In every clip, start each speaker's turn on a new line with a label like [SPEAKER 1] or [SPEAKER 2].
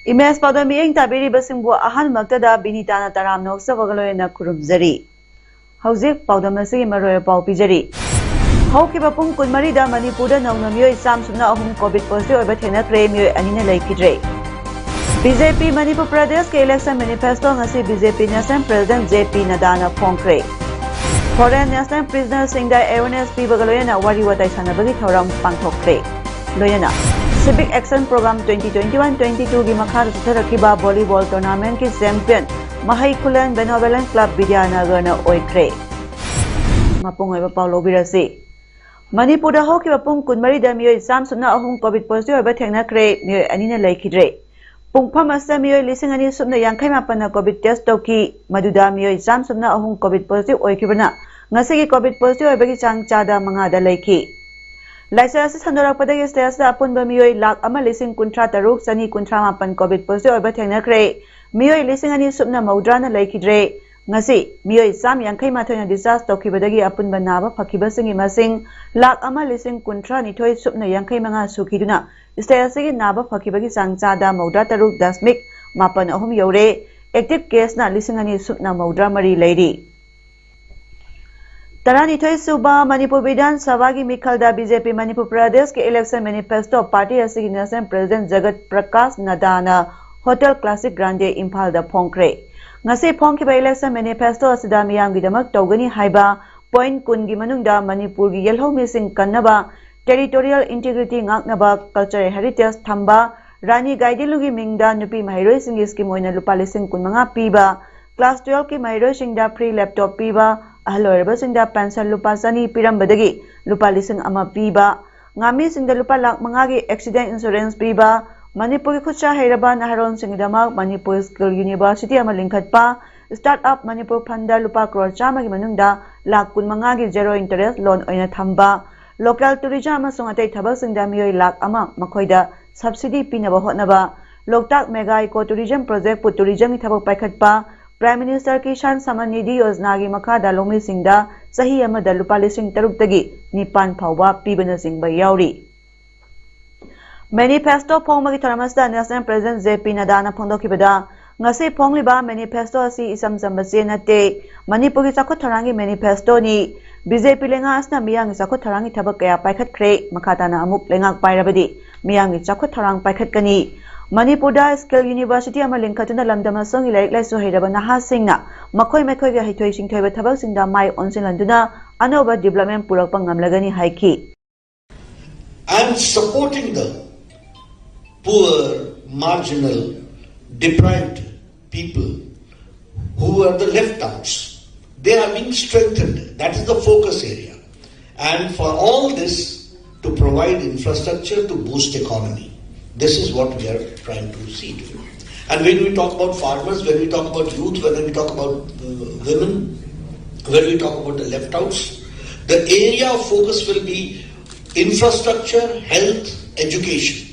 [SPEAKER 1] Imes PAODAM ing tabiri basingbu ahan magtada binitana taram noksa wagaloyena kurumjari. Hauzik PAODAM asigi maroya pau pijari. Haukiba pung kunmari da Manipurda nauna miyoi samsumna ahum COVID positive oiba thenakre miyoi anina laikidre. BJP Manipur Pradesh ke election manifesto ngasi BJP National President JP Nadana phongkre. Foreign National Prisoner singda awareness pi wagaloyena wari watai sanabagi thoram pangthokre. Loyena Civic Action Program 2021-22 की मखार सुथरखिबा volleyball tournament की champion महई खुलन बेनोवेलन club Vidyanagar न ओइख्रे मपुंग ओइबा Paulo बिरासी मणिपुर दा होखिबा पुंग कुनमरी दा मियोय सामसुना अहुम covid positive ओइबा थेंगनाख्रे मियोय अनिना लैखिद्रे पुंगफम असा मियोय लिसिंग अनि सुबना यांखै मापन कोविड टेस्ट तौकी मदुदा मियोय सामसुना अहुम कोविड पॉजिटिव ओइखिबना ngasi कोविड पॉजिटिव ओइबा की चांग चादा मंगा दा लैखि लाइसा से संदोरपदगी स्टेज अपुनब मियोय लाख अमा लिसिंग कुंट्रा तरुक चनी कुंट्रा मापन कोविड पॉजिटिव ओइबा थेंगनाख्रे मियोय लिसिंग अनि सुबना मौद्राना लैखिद्रे ngasi मियोय साम यांखै माथोयना डिस्चार्ज तौखिबदगी अपुनब नाबा फखिबसिंगी मसिंग लाख अमा लिसिंग कुंट्रा निथोय सुबना यांखै मंगा सुखिदुना स्टेज से नाबा फखिबगी चांगचादा मौद्रा तरुक दशमिक मापन अहुम यौरे एक्टिव केस ना लिसिंग अनि सुबना मौद्रा मरी लैरी तरानिथोय सुबा मणिपुर विधान सभा की मिखलदा बीजेपी मणिपुर प्रदेश के इलेक्शन मैनिफेस्टो पार्टी असिगी नेशनल प्रेसिडेंट जगत प्रकाश नदाना होटल क्लासिक ग्रांडे इम्फाल दा फोंख्रे ngasi phongkiba election manifesto asida miyamgi damak tawgani haiba point kungi manungda manipur gi yelho missing kannaba territorial integrity ngaknaba cultural heritage thamba rani gaidilugi mingda nupi mairoi singi scheme oina lupa lising kunmanga piba class 12 ki mairoi singda free laptop piba ahloiraba singda pension lupa sani pirambadagi lupa lising ama piba ngami singda lupa lakh manga gi accident insurance piba Manipur ki khutcha hairaba naharon singdamak Manipur Skill University ama lingkhatpa startup Manipur phanda lupa crore chama gi manungda lakh kun manga gi zero interest loan oina thamba local tourism amasung atai thabak singda miyoi lakh ama makhoida subsidy pinaba hotnaba loktak mega eco tourism project pu tourism gi thabak paikhatpa Prime Minister Kisan Samman Nidhi Yojana gi makhada lomi singda sahi amada lupa lising taruk tagi nipan phawba pibana singba yauri Manifesto phongmagi thoramasda National President JP Nadana phongdokibada ngasi phongliba manifesto asi isam sambase nate Manipur gi chakhot thorangi manifesto ni BJP lenga asna miyang chakhot thorangi thabak kaya paikhat khre makhatana amuk lengak pairabadi miyang gi chakhot thorang paikhat kani Manipur da Skill University ama lingkhatuna lamdama songi laik lai so hairaba naha singna makhoi mekhoi ga haithoi singthoi thabak singda mai onsilanduna anoba development purakpa ngamlagani haiki
[SPEAKER 2] I'm supporting the poor, marginal, deprived people who are the left outs. They are being strengthened. That is the focus area. And for all this, to provide infrastructure to boost economy. This is what we are trying to see to. And when we talk about farmers, when we talk about youth, when we talk about women, when we talk about the left outs, the area of focus will be infrastructure, health, education.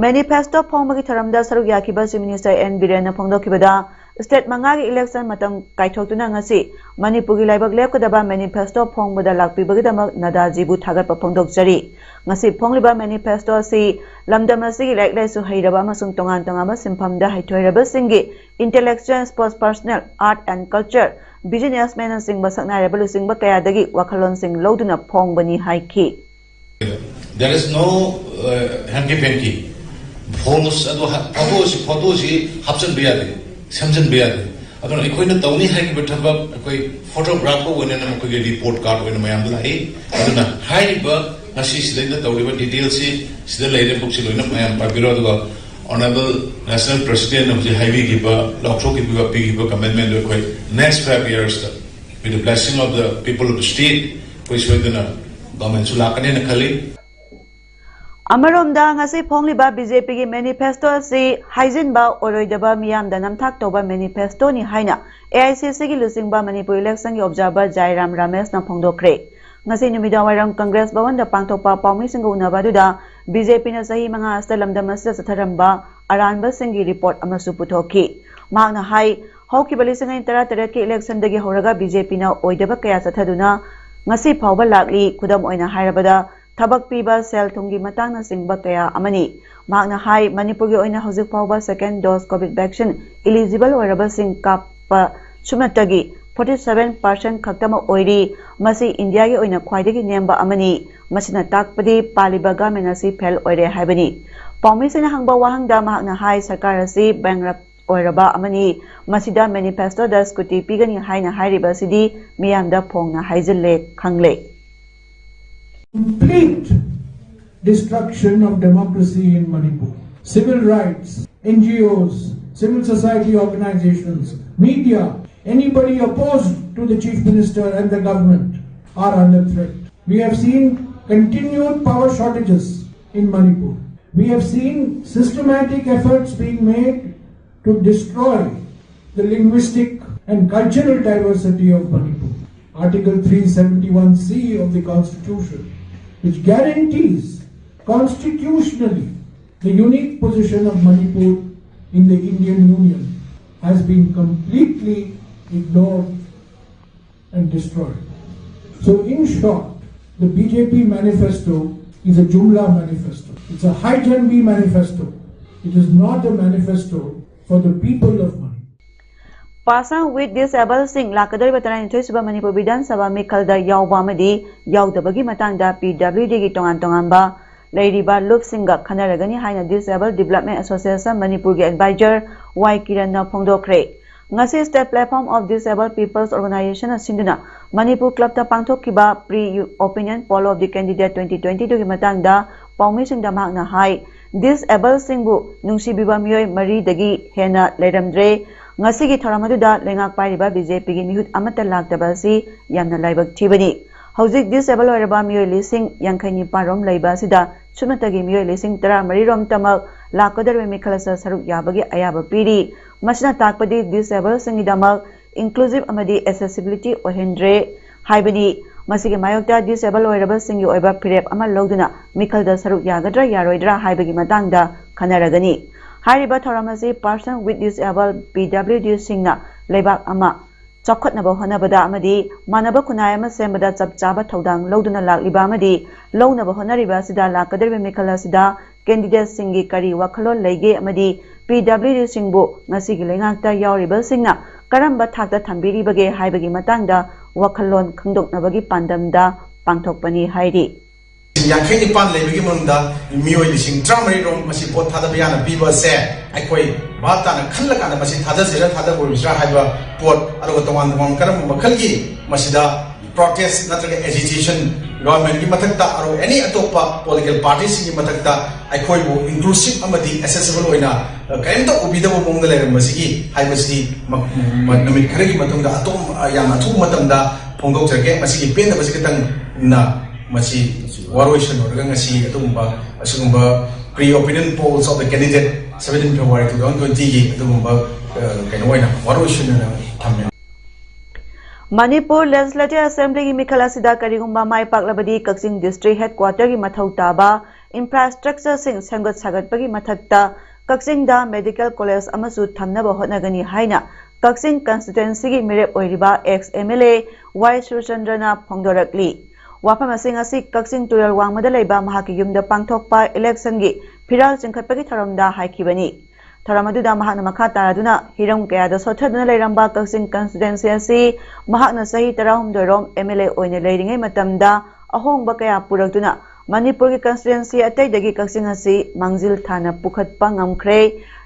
[SPEAKER 1] Manifesto phongmagi tharamda saruk yakiba Chief Minister N Birena phongdokibada state mangagi election matam kaithokuna ngasi Manipur gi laibak lepkadaba manifesto phongbada lakpibagi damak nadajibu thagatpa phongdokjari ngasi phongliba manifesto asi lamdam asigi laiklai su hairaba amasung tongan tongama simphamda haithoiraba singi intellectual sports personnel art and culture businessmen singba saknareba lusingba kayadagi wakhalon sing loduna phongbani haiki
[SPEAKER 3] There is no hanky-panky. Photos hapsan biyade, samjan biyade. Adon ikoi na tawni hai ki bethabak ikoi photographer wena na ko report card wena mayam lai. Adona hai ba ngasi sida tawliba details sida leire book si loina mayam pabiro do honorable national president of the highway giba lokso giba giba commitment ikoi next 5 years with the blessing of the people of the state which were the government sulakane na khali
[SPEAKER 1] Amaromda ngasi phongliba BJP gi manifesto si haijinba oroidaba miyamda namthak toba manifesto ni haina AICC gi lusingba Manipur election gi observer Jairam Ramesh na phongdokre ngasi numidawairam Congress Bhavan da pangthokpa paumi singa unaba duda BJP na sahi manga astalamda masja satharamba aranba singi report amasu puthoki mahna hai hauki balisinga intara taraki election dagi horaga BJP na oidaba kaya sathaduna ngasi phawba lakli khudam oina hairabada Tabak piba sel thungi matang na singba kaya amani mahna hai Manipur gi oina hojik phawba second dose COVID vaccine eligible oiraba sing kappa chumatagi 47% khaktama oiri masi India gi oina khwaidagi nemba amani masina takpadi paliba government asi fail oire haibani paumi sina hangba wahangda mahna hai sarkar asi bankrupt oiraba amani masida manifesto da scooty pigani haina hairiba sidi miyamda phongna haijille khangle
[SPEAKER 4] Complete destruction of democracy in Manipur. Civil rights, NGOs, civil society organizations, media, anybody opposed to the Chief Minister and the government are under threat. We have seen continued power shortages in Manipur. We have seen systematic efforts being made to destroy the linguistic and cultural diversity of Manipur. Article 371C of the Constitution, which guarantees constitutionally the unique position of Manipur in the Indian Union, has been completely ignored and destroyed. So in short, the BJP manifesto is a Jumla manifesto. It's a high-jumbi manifesto. It is not a manifesto for the people of Manipur.
[SPEAKER 1] Passing with disabled sing lakadari batara intoi suba Manipur Vidhan Sabha Mikhalda yawba amadi yawdabagi matangda PWD gi tongan ba leiriba loop singa khanaragani haina Disabled Development Association Manipur gi advisor Y Kiran na phongdokre ngasi state platform of disabled people's organization asinduna Manipur club ta pangthokkiba pre opinion poll of the candidate 2022 gi matangda paumi singda mahna hai disabled singbu nungsibiba miyoi mari dagi hena leiramdre ngasigi thoramadu lengak pairiba BJP gi mihut amata laktaba si yamna laibak thibani hojik disable oiraba miyoi lising yankhaini parom laiba sida chumatagi miyoi lising 13 rom tamak lakadarwe mikhalasa saruk yabagi ayaba piri masna takpadi disable singidamak inclusive amadi accessibility ohendre haibani masigi mayokta disable oiraba singi oiba pirep ama logduna mikhalda saruk yagadra yaroidra haibagi matangda khanaragani Hariba Thoramasi person with disabled PWD Singna Lebak Ama Chokot Nabo Honabada Amadi Manaba Kunayama Sembada Chapchaba Todang Loduna Lak Libamadi Low Nabo Honariba Sida Lakadar Mikala Sida Candidate Singi Kari Wakalo Lege Amadi PWD Singbo Nasigi Lengakta Yauriba Singna Karamba Takta Tambiri Bage Haibagi Matanga Wakalon Kundok Nabagi Pandamda Pangtokpani Haidi
[SPEAKER 5] Yankei Nipan Lebigi Munda, Mio Lising Tramari Rom, Masipot Tadabiana, Biba said, Akoi, Batana, Kalaka, Masit Hadazira, Tadabusra, Haba, Port, Arotawan, Monkaram, Makalgi, Masida, protest, natural agitation, government, Matata, or any Atopa political parties in Matata, Akoi, inclusive Amadi, accessible in a kind of Ubida Mongale, Masigi, Hibasi, Mamikari Matunda, Atom, Yamatu Matanda, Pongo Trake, Masigi, Pen, the Basikatan, na. Masih waroishan orang ngasi itu asumba pre-opinion polls of the candidate 17 February 2020 itu kainawai waroishan thamya
[SPEAKER 1] Manipur Legislative Assembly gi Mikhala Sida Karigumba Mai Paklabadi Kaksing District Headquarter gi Mathau Taba infrastructure sing sangat sagat bagi mathakta Kaksing da Medical College amasu thamnaba hotnagani haina Kaksing constituency gi mirep oiriba ex MLA Y Surchandrana phongdorakli Wapam asing Kaksing Tural Wangmada leiba mahaki yumda pangthokpa election gi phiral chingkhatpagi tharamda haikibani tharamaduda mahakna makha taraduna hiram kayada sothaduna leiramba Kaksing constituency asi mahakna sahi 13 rom MLA oine leiringai matamda ahongba kaya puraktuna Manipur gi constituency ataidagi Kaksing asi mangjil thana pukhatpa ngamkhre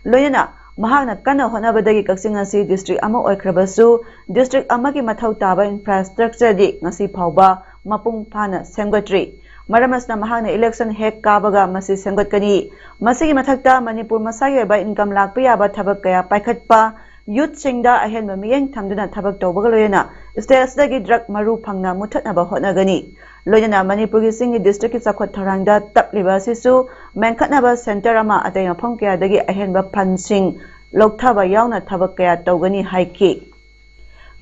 [SPEAKER 1] loyana mahakna kana honabadagi Kaksing asi district ama oikhrabasu district ama gi mathau taba infrastructure di ngasi phawba Mapung Pana Semgatri Maramasna Mahana election hek kabaga masi Semgatkani Masigi Mathakta Manipur Masagi by income lakpaya ba thabak kaya paikhatpa youth सिंगदा अहेनबा मियेंग थमदुना थबक तौबगा लोयना state असदगी drug मरु फंगना मुथतनबा होटनगनी लोयना मणिपुर की सिंगी डिस्ट्रिक्ट की चखत थरांगदा तपलिबा सिसु मेंखतनबा सेंटर अमा अतै मफम कयादगी अहेनबा फंसिंग लौथबा यावना थबक कया तौगनी हाइकी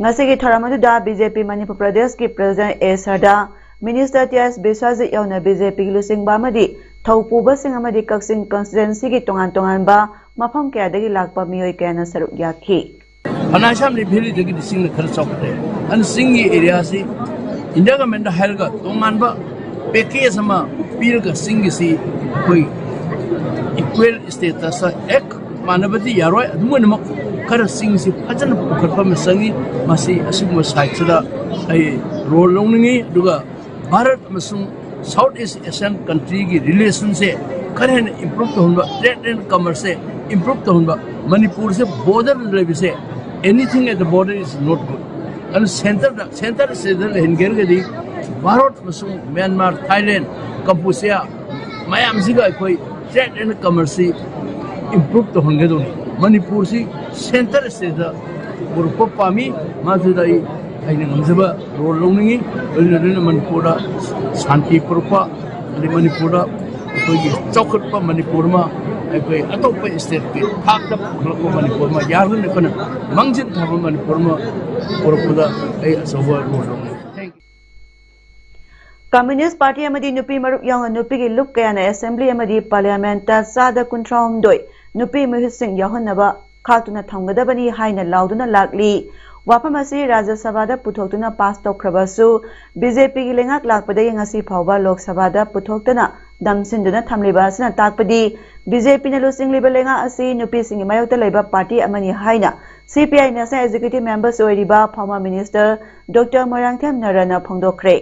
[SPEAKER 1] ngasi tharamadda BJP Manipur Pradesh ki President A Sarda Minister TS Biswaji yauna BJP ki lusing ba madi thaupuba sing amadi kaksing constituency ki tongan ba mafam kya dagi lakpa miyoi kya saruk yakhi
[SPEAKER 6] Anasham ni phiri dagi sing na khar chokte an singi area si India government helga tongan ba package sama pirga singi si koi equal status ek manabati yaroi adumanamak खर सिंग से फजन पुखरपा में संगी मासी assume side सदा आई role लोंगी दुगा भारत मसुम south east Asian country की रिलेशन से करें इंप्रूव तो होगा ट्रेड एंड कॉमर्स से इंप्रूव तो होगा मणिपुर से बॉर्डर लेवल से anything at the border is not good and centre से हिंगेर के दी भारत मसुम म्यांमार थाईलैंड कंपुचिया मयाम सिगा कोई ट्रेड एंड कॉमर्स से इंप्रूव तो होंगे दो मणिपुर से सेंटर से ग्रुप पामी माजुदाई आइने ngамजबा रोल लोंगी ओरैनो मणिपुर शांति पुरपा मणिपुर कोई चौखटपा मणिपुर में कोई अतोप स्टेट के थाक पुखलको मणिपुर में यारन कोन मंगजिन थाब मणिपुर में पुरपदा आई असोबा रोल लोंगी थैंक यू
[SPEAKER 1] कम्युनिस्ट पार्टी अमदी नुपी मरुप यांग नुपी की लुक कयाना असेंबली अमदी पार्लियामेंट ता सादा कुंट्राउमदोय नुपी महिसिंग याहनबा खातुना थंगदबनी हाइना लाउदुना लागली वाफम असि राज्य सभादा पुथोक्तुना पास तौख्रबसु बीजेपी की लेंगाक लाकपदगी ngasi फावबा लोक सभादा पुथोक्तना दमसिनदुना थमलिबा असना ताकपदी बीजेपी न लुसिंगलिबा लेंगा असि नुपी सिंग मायोक्ता लेबा पार्टी अमनी हाइना सीपीआई नेशनल एग्जीक्यूटिव मेंबर्स ओइरिबा फॉर्मर मिनिस्टर डॉक्टर मोरांगथेम नरना फोंदोखरे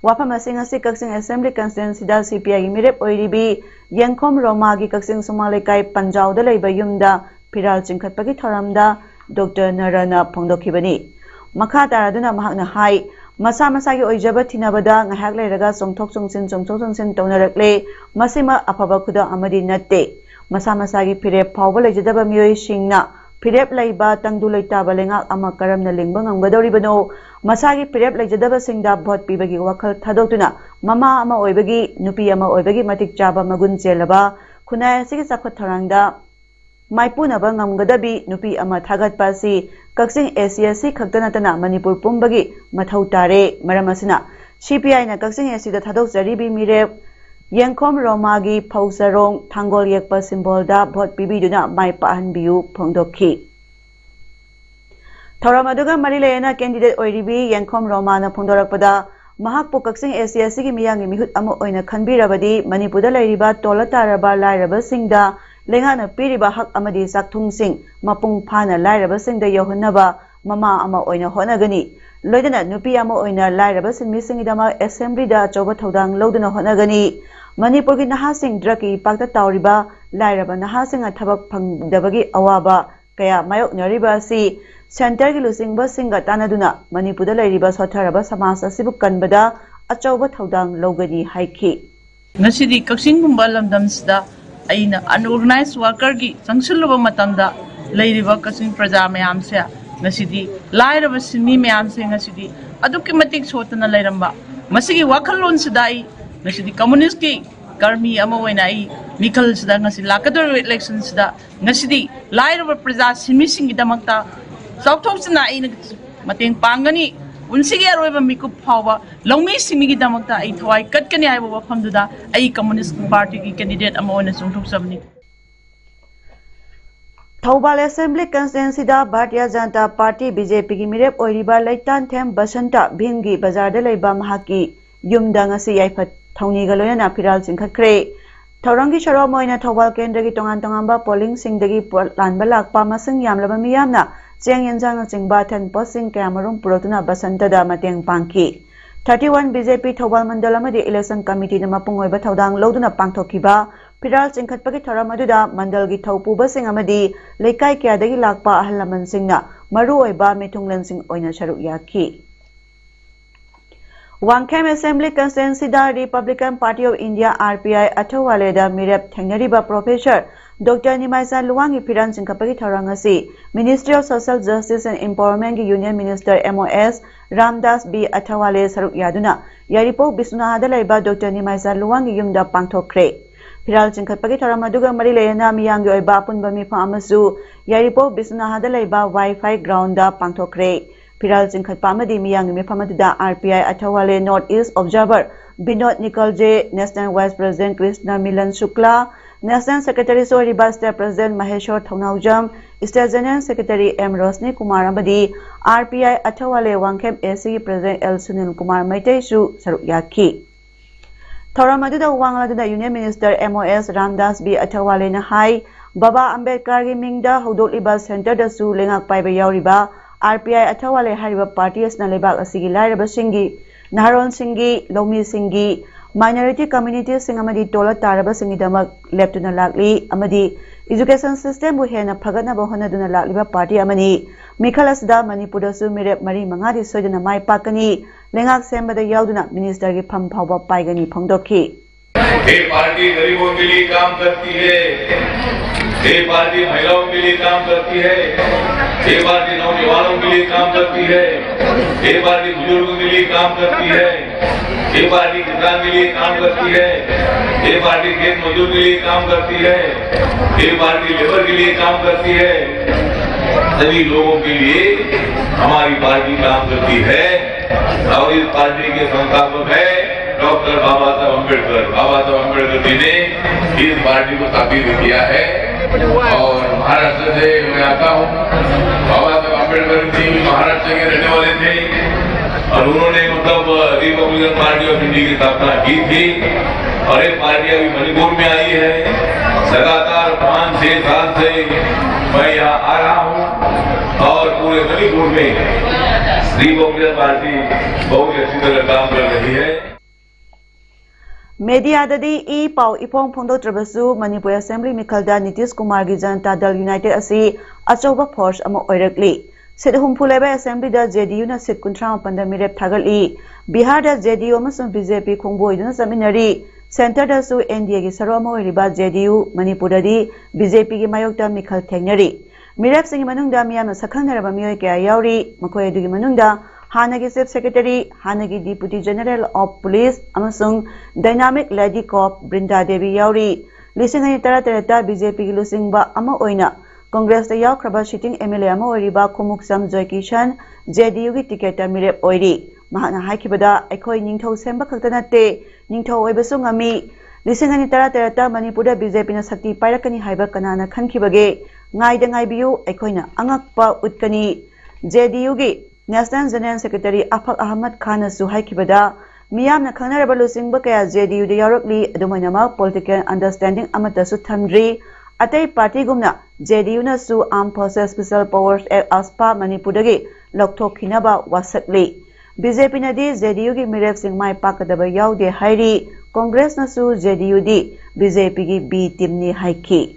[SPEAKER 1] वाफम असि ngasi कक्सिंग असेंबली कंस्टिट्युएंसीदा सीपीआई की मिरेप ओइरिबी यंखोम रोमा की कक्सिंग सुमालेकाई पंजावदा लेबा युमदा फिराल चिंखटपगी थोरमदा डॉक्टर नरना फोंदोखिबनी मखा तारादुना महाकना हाई मसा मसागी ओइजबा थिनाबदा ngahak लेरगा चोंथोक चोंसिन तौनरकले मसिमा अफबा खुदा अमदी नत्ते मसा मसागी फिरेप फावबा लेजदबा मियोय सिंगना फिरेप लैबा तंगदु लैताबा लेंगाक अमा करमना लिंगबा ngamgadoribano मसागी फिरेप लेजदबा सिंगदा भोट पीबगी वखल थादोक्तुना ममा अमा ओइबगी नुपी अमा ओइबगी मतिक चाबा मगुन चेलबा खुनाय सिगी चखत थरांगदा माइपुनबा ngamgadabi nupi ama thagatpasi kaksing asia si khaktanatana manipur pumbagi mathau tare maramasina CPI na kaksing asia da thadok jaribi mire yangkhom romagi phausarong thangol yekpa symbol da vote pibiduna mai pahan biu phongdokhi thoramaduga marilena candidate oiribi yangkhom roma na phongdorakpada mahakpu kaksing asia si gi miyangi mihut ama oina khanbirabadi manipurda lairiba tola taraba lairaba singda लेंगाना पीरिबा हक अमदी साक्थुंगसिंग मपुंग फाना लाइरबा सिंगदा योहनबा mama अमा ओइना होनगनी लोइदना नुपी अमा ओइना लाइरबा सिंमिसिंगदमा असेंबलीदा चौबा थौदांग लौदना होनगनी मणिपुर की नहासिंग druggie पाक्ता तावरिबा लाइरबा नहासिंग थबक फंगदबगी अवाबा कया मायोकनरिबा सि centre की लुसिंगबा सिंगा तानादुना मणिपुरदा लैरिबा सोथरबा समाज असिबु कनबदा अचौबा थौदांग लौगनी हाइखि
[SPEAKER 7] ngasi kaksinggumba lamdamsida aina unorganized worker ki changsulba matamda leiriba kasing praja mayam se ngasidi lairaba sinmi mayam se ngasidi adukki matik sotana leiramba masigi wakhalon sidai ngasidi communist ki karmi ama waina ai mikal sida ngasi lakador election sida ngasidi lairaba praja sinmi singi damakta chawthopsina aina mateng pangani उनसिगे अरोइबा मिकुप फावा लौमी सिमिगी दमकता आई थवाई कटकनी आइबो वफमदुदा आई communist party की candidate अमा ओइना चोंथोकसबनी
[SPEAKER 1] Thoubal assembly कंस्टिट्युएंसीदा Bharatiya Janata party BJP की मिरेप ओइरिबा लैतान them Basanta भीमगी बाजारदा लेबा महाकी युमदा ngasi याइफत थौनीगा लोयना फिराल चिंखत्रे थौरंगी शरो मोइना थौबाल केंद्र की तोंगान तोंगानबा पोलिंग सिंगदगी लानबा लाकपा मसिंग यामलबा मियामना चेंग यंजांग चिंगबा थेन पोसिंग कैमरुम पुरोतुना बसंतदा मतेंग पांकी 31 बीजेपी थौबाल मंडल अमदी इलेक्शन कमिटी न मपुंग ओइबा थौदांग लौदुना पांथोखिबा फिराल चिंखत्पगी थौरम अदुदा मंडल की थौपुबसिंग अमदी लेकाई क्यादगी लाकपा अहल लमन सिंगना मरु ओइबा मिथुंगलन सिंग ओइना शरुक याखी वांगखेम असेंबली कंस्टिट्युएंसी दा Republican Party of India RPI अथवालेदा मिरेप थेंगनरिबा professor Dr. Nimaisan Luwangi Piran Chingkapagi Tharangasi, Ministry of Social Justice and Empowerment ki Union Minister MOS Ramdas B. Athawale Saruk Yaduna, Yaripok Bisunahada Laiba Dr. Nimaisan Luwangi Yumda Pangthokre. Piral Chingkapagi Tharamaduga Marilayana Miyangi Oiba Punba Mifa Amasu, Yaripok Bisunahada Laiba Wi-Fi Grounda Pangthokre. Piral Chingkhatpa amadi Miyangi Mifamaduda RPI Athawale North East Observer Binod Nikolje, National Vice President Krishna Milan Shukla, National Secretary Soriba State President Maheshwar Thongnaujam, State General Secretary M. Rosni Kumar Amadi, RPI Athawale Wangkhem AC President L. Sunil Kumar Maitei Su Saruk Yaki. Thoramaduda Wangaduna Union Minister MOS Ramdas B. Athawale na hai, Baba Ambedkar gi Mingda Hodoliba Center da Su Lengak Paiba Yauriba, RPI Athawale Hariba Party as Nalebak Asigi Lairaba Singi, Naharon Singi, Lomi Singi, Minority Communities Singamadi Tola Taraba Singidamak Leptuna Lakli, Amadi, Education System Buhena Pagana Bohana Duna Lakliba Party Amani, Mikalas da Manipura Su Mirep Mari Mangadi Sojana Mai Pakani, Lengak Semba the Yauduna, Minister ki Pampauba Paigani Pongdoki.
[SPEAKER 8] ये party गरीबों के लिए काम करती है, ये party महिलाओं के लिए काम करती है, ये पार्टी नौजवानों के लिए काम करती है, ये पार्टी बुजुर्गों के लिए काम करती है, ये पार्टी किसान के लिए काम करती है, ये पार्टी खेत मजदूर के लिए काम करती है, ये पार्टी लेबर के लिए काम करती है। सभी लोगों के लिए हमारी पार्टी काम करती है और इस पार्टी के संस्थापक है डॉक्टर बाबा साहब अम्बेडकर। बाबा साहब अम्बेडकर जी ने इस पार्टी को स्थापित किया है और महाराष्ट्र से मैं आता हूँ। बाबा साहब अम्बेडकर जी महाराष्ट्र के रहने वाले थे और उन्होंने रिपब्लिकन पार्टी ऑफ इंडिया की स्थापना की थी और एक पार्टी अभी मणिपुर में आई है। लगातार 5-6 साल से मैं यहाँ आ रहा हूँ और पूरे मणिपुर में रिपब्लिकन पार्टी बहुत अच्छी तरह काम कर रही है।
[SPEAKER 1] Media dadi I pau ipong phondo trabasu Manipur Assembly Mikhalda Nitish Kumar gi Janata Dal United asi achoba force ama oirakli. Sit humpuleba Assembly da JDU na sit kuntra panda mirep thagali. Bihar da JDU amasung BJP khongbo iduna saminari. Center da su NDA gi sarwama oiriba JDU Manipur dadi BJP gi mayokta Mikhal thengnari. Mirep singi manungda miyamna sakhangnaraba miyoi kaya yauri makoi adugi manungda Hanagi Chief Secretary, Hanagi Deputy General of Police, amasung Dynamic Lady Cop Brinda Devi Yauri, Lisingani Taratarata BJP Lusingba Ama Oina, Congress the Yakraba sitting MLA Ama Oriba Kumuksam Joy Kishan, JDU ticket Mirep Oiri, Mahana Haikibada, Ekoi Ningto Semba Katanate, Ningto Webasungami, Lisingani Taratarata Manipuda BJP na Sakti Parakani Haiba Kanana Kankibage, Ngai Dangai Biu, Ekoina Angakpa Utkani, JDU National General Secretary Afak Ahmad Khan Suhai Kibada, Miyam na Khanaraba Lusingba kaya JDU de Yorokli, Adumanama Political Understanding Amata Suthamdri, Atay Party Gumna, JDU na Su Armed Forces Special Powers Aspa Manipudagi, Lokto Kinaba Wasakli. BJP na di JDU ki Mirep Singh Mai Pakadaba Yaw de Hairi, Congress na Su JDU di BJP ki B team ni Haiki.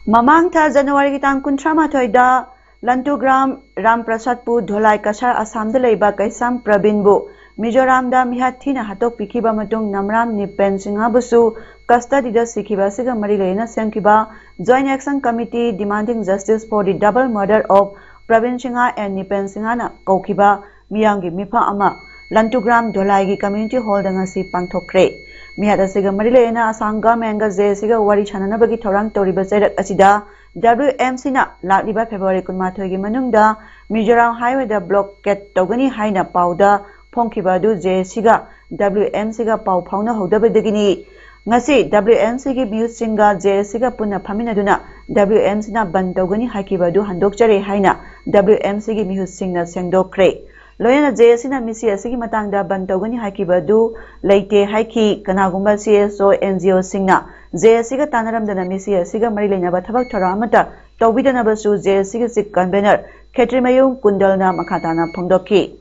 [SPEAKER 1] Mamang tha January ki tang kuntrama toida, Lantugram Ram Prasadpu Dholai Kasar Assam da leiba Kaisam Prabinbu Mizoram da mihathina hatok pikiba matung Namram Nipen Singhabusu custody da Sikhiba Siga Marilena Semkiba Joint Action Committee demanding justice for the double murder of Pravin Singha and Nipen Singhana Kaukiba Miyangi Mipa Ama Lantugram Dholai gi community hall da ngasi pangthokre Mihata Siga Marilena Asanga Menga Je Siga Wari Chananabagi Thorang Toriba Zairak Asida WMC na Lakliba February Kunmathogi Manungda Mizoram Highway da blockade Togani Haina Pauda Pongkibadu JSiga WMC ga Pau Pauna Hodabadagini Ngasi WMC gi Musinga JSiga Puna Paminaduna WMC na Bantogani Hakibadu Handokjare Haina WMC gi Mihusingna Sengdokre Loyana JSC na Misi Asigi Matangda Bantogani Hakibadu Leite Haiki Kanagumba CSO NGO Singna JSC ga Tanaramdana Misi Asiga Marilena Bathabak Taramata Tawidana Basu JSC Sik Convener Ketrimayung Kundalna Makatana Pongdoki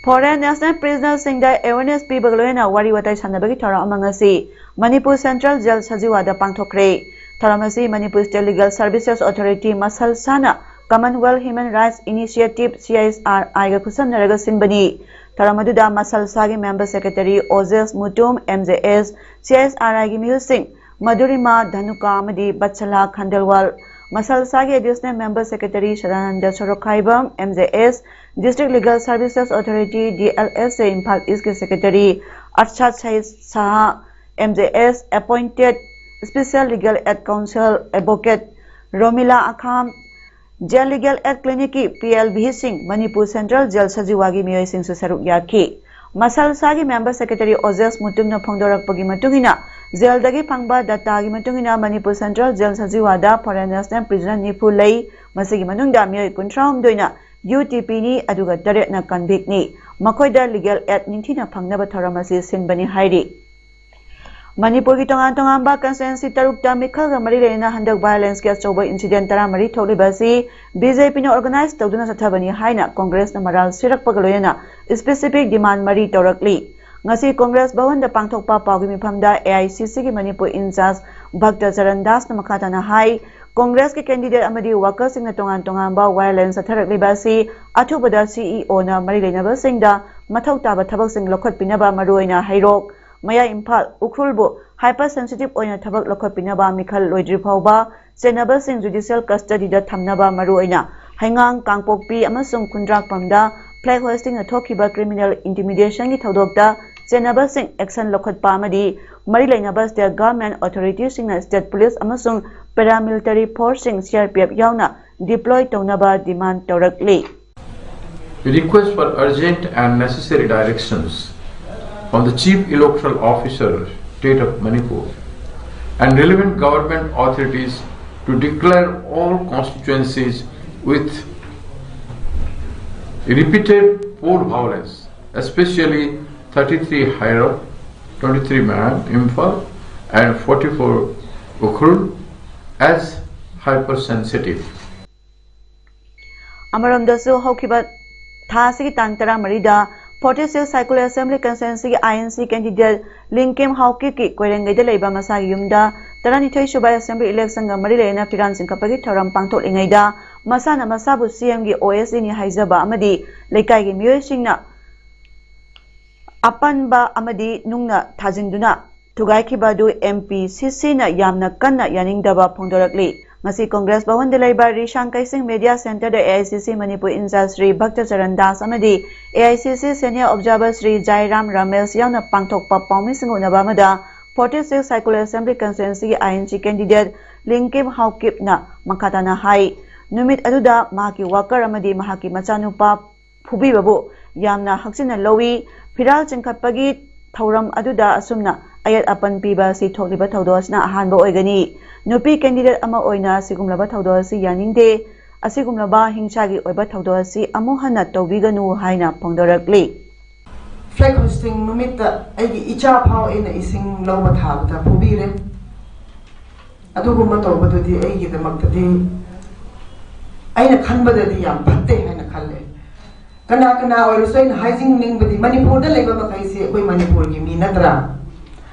[SPEAKER 1] Foreign National Prisoners Singda Awareness Pibagloena Wari Watai Sanabagi Tara Amangasi Manipur Central Jail Sajiwada Pangthokre Taramasi Manipur State Legal Services Authority Masal Sana Commonwealth Human Rights Initiative CSR Aiga Kusam Naraga Sinbani Taramadudha Masalsagi Member Secretary Ozes Mutum MJS CSRI gi Musing Madhurima Dhanuka Amadi Batsala Khandelwal Masalsagi Additional Member Secretary Sharananda Sorokhaibam MJS District Legal Services Authority DLSA Impal East Secretary Arshad Saha MJS appointed Special Legal Aid Counsel Advocate Romila Akham Jail Legal Aid Clinic PLB Singh Manipur Central Jail Sajiwagi Mioy Singh Susaruk Yaki Masalsagi Member Secretary Ozes Mutumna Phongdorakpagi matungina Jail dagi phangba data gi matungina Manipur Central Jail Sajiwada foreigners and prisoner nipu lei masigi manungda mioy 13 doina UTP ni aduga direct na convict ni makoida legal aid ningthina phangnaba thoramasi sinbani hairi Manipur ki tongan ba constituency tarukta mikhal ga mari leina handak violence ke choba incident tara mari tholibasi BJP na organize tawduna sathabani haina Congress na maral sirak pagaloyana specific demand mari torakli ngasi Congress bhawan da pangthokpa pawgi mifamda AICC ki Manipur in charge Bhakta Charan Das na makata na hai Congress ke candidate amadi workers sing na tongan ba violence atharakli basi athubada CEO na mari leina ba singda mathau taba thabak sing lokhot pinaba maroina hairok Maya Impal Ukrulbu hypersensitive oina thabak lokhot pinaba mikhal loidri phawba senaba sing judicial custody da thamnaba maroina haingang kangpokpi amasung kundrak pamda flag hoisting na thokiba criminal intimidation gi thodokta senaba sing action lokhot pamadi mari leinaba state government authorities sing na state police amasung paramilitary force sing CRPF yauna deploy tonaba demand torakli
[SPEAKER 9] We request for urgent and necessary directions from the Chief Electoral Officer, State of Manipur, and relevant government authorities to declare all constituencies with repeated poll violence, especially 33 Hairok, 23 Man, Imphal, and 44 Ukhrul, as hypersensitive.
[SPEAKER 1] Amaramdasu Hokibat Thasi Tantara Marida 46 Cycle Assembly Constituency INC candidate Linkim Haukiki Kwerengay Leiba Masagi Yumda Taranithoi Shubai Assembly Election ga Mari Leina Firan Singkapagi Thoram Pangthok Lingaida Masana Masabu CM gi OSC ni Haizaba Amadi Leikai gi Myoy Singna Apanba Amadi Nungna Thajinduna Thugaikhiba du MPCC na Yamna Kanna Yaningdaba Phongdorakli Ngasi Congress Bhawan de Leiba Rishankai Singh Media Center de AICC Manipur in charge Sri Bhakta Charan Das amadi AICC Senior Observer Sri Jairam Ramesh yauna pangthokpa paumi singunaba amada 46 Cycle Assembly Constituency INC candidate Linkim Haukip na makatana hai numit aduda mahaki worker amadi mahaki machanupa phubibabu yamna haksina lowi phiral chingkhatpagi thauram aduda asumna ayat apan piba si thokliba thodosna ahanba oigani Nupi candidate ama oina sigumlaba tawdosi yaningde asigumlaba hingchagi oiba tawdosi amuhana tawbiganu haina phongdorakli
[SPEAKER 10] flag hosting numita aigi icha phao ina ising lawma thabata phubire adugumba tawbadudi aigi damaktadi aina khanbadadi yam phatte haina khalle kana oirosoin hygiene ningbadi Manipur da leiba makaisi koi Manipur gi mi natra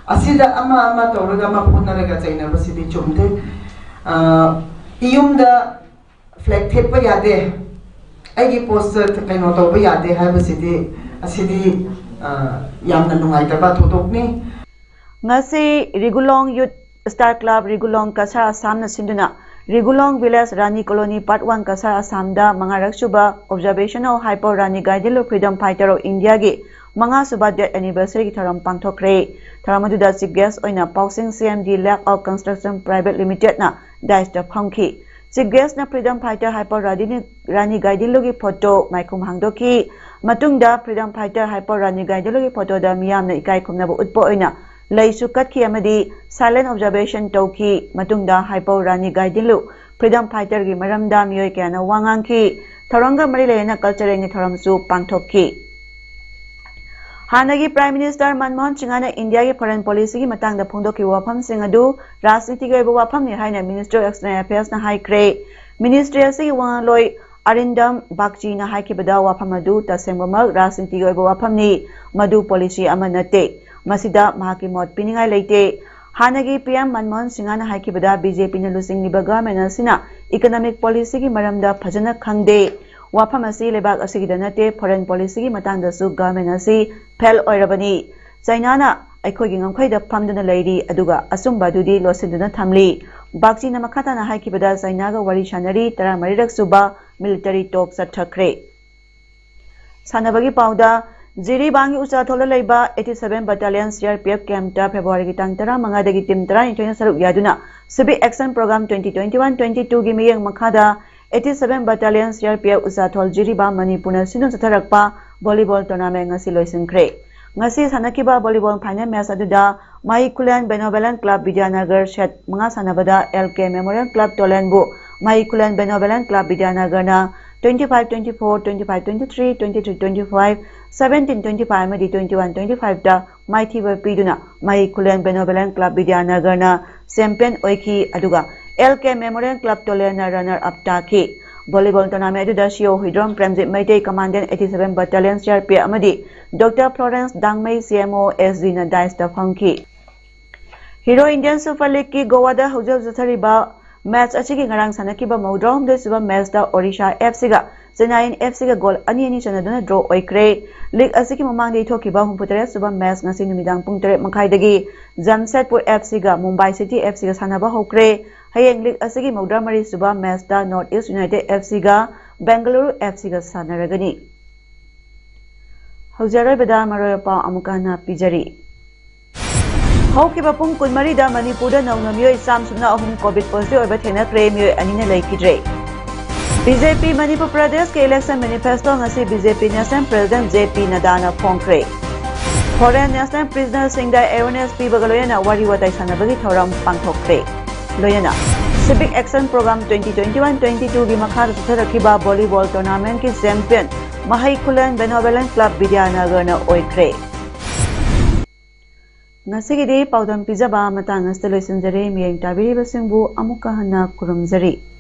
[SPEAKER 10] asida ama tawraga ma phunaraga chaina basidi chumde iyumda flag thepa yade aigi poster kaino tawba yade haibasidi asidi yamna nungaitaba thodokni
[SPEAKER 1] ngasi Rigulong Youth Star Club Rigulong Kasar Assam na sinduna Rigulong Village Rani Colony Part 1 Kasar Assamda mangarak suba observational hyper Rani Gaidilo Freedom Fighter of India gi Manga Suba Death Anniversary Tharam Pangthokre Tharamaduda Chief Guest Oina Pausing CMD Lack of Construction Private Limited na Daista Phangki Chief Guest na Freedom Fighter Hyper Rani Gaidilogi photo Maikum Hangdoki Matungda Freedom Fighter Hyper Rani Gaidilogi photo da miyamna ikai khumnabu utpo oina Laisu Katki amadi silent observation tauki Matungda Hyper Rani Gaidilu Freedom Fighter gi maramda miyoi kyana wangangki Tharanga mari lena culture ngi tharamsu pangthokki Hanagi Prime Minister Manmohan Singh India ki foreign policy ki matang da phongdoki wafam sing adu rajniti gi wafam ni haina Ministry of External Affairs na hai kre Ministry asi wangloi Arindam Bakchi na hai ki bada wafam adu tasengbamak rajniti gi wafam ni madu policy amanate masida mahaki mot piningai leite Hanagi PM Manmohan Singh na hai ki bada BJP na lusing ni baga mena sina economic policy ki maramda phajana khangde Wafam asi lebak asigida nate foreign policy gi matangdasu government asi fail oirabani. China na aikhogi ngamkhaida phamduna leiri aduga asumba dudi losinduna thamli. Bakchi na makata na haikibada China ga wari shanari tara marirak suba military talk sathakre. Sanabagi pauda Jiri bangi usaha thola leiba 87 Battalion CRPF camp ta February ki tang tara mangadagi team tara ni thoina saruk yaduna Civic Action Program 2021-22 gi miyang makhada 87 Battalion CRPF usaha thol Jiri ba Manipur sinun satharakpa volleyball tournament ngasi loisinkhre. Ngasi sanakiba volleyball final match aduda Mahikulan Benevolent Club Vidyanagar set mga sanabada LK Memorial Club Tolenbu Mahikulan Benevolent Club Vidyanagar na 25-24, 25-23, 23-25, 17-25 amadi 21-25 da Maithiba Piduna Mahikulan Benevolent Club Vidyanagar na champion oiki aduga LK Memorial Club Tolena runner up taki. Volleyball tournament aduda Shio Hidrom Premjit Maitei Commandant 87 Battalion CRP amadi Dr. Florence Dangmei CMO SD na dice da funky. Hero Indian Super League ki Goa da hujau zathariba match achigi ngarang sanakiba Maudrom de suba match da Odisha FC ga Chennai FC ga goal ani chanaduna draw oikre. League asiki mamang de thokiba humputare suba match ngasi numidang pung 3 makhai dagi Jamshedpur FC ga Mumbai City FC ga sanaba hokre. Hayeng League asigi Maudramari suba match da North East United FC ga Bengaluru FC ga sanaragani. Haujarai bada maroya pa amukana pijari. Haukiba pung kunmari da Manipur da nauna miyoi samsumna ahum COVID positive oiba thenakre miyoi anina laikidre. BJP Manipur Pradesh ke election manifesto ngasi BJP National President JP Nadana phongkre. Foreign National Prisoner Singda awareness pibagaloyana wari watai sanabagi thoram pangthokre. Loyana Civic Action Program 2021-22 gi makhar tharakiba volleyball tournament ki champion Mahikulan Benevolent Club Vidyanagar na oikre. Ngasigidi paudam pijaba matang asta loisinjare miyeng tabiri basingbu amuka hana kurumjari.